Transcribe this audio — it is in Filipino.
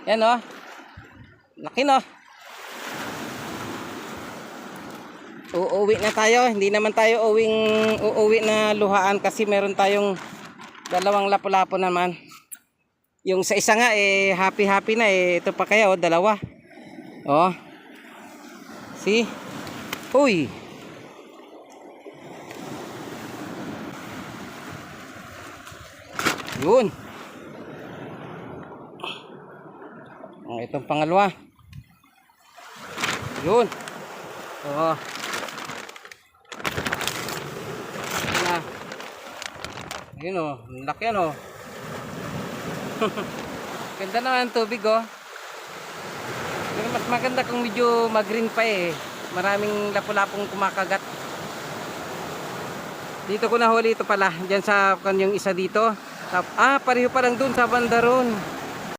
Yan oh. Laki no. Uuwi na tayo. Hindi naman tayo uuwi na luhaan kasi meron tayong dalawang lapu-lapu naman. Yung sa isa nga happy na ito pa kaya dalawa. Oh. See? Uy. Yun. Itong pangalawa. Yun. Oh. Yun o, laki yan o. Ganda naman ang tubig o. Pero mas maganda kung medyo mag-green pa Maraming lapu-lapong kumakagat. Dito ko nahuli ito pala. Diyan sa kanyang isa dito. Pareho pa lang dun sa banda ron.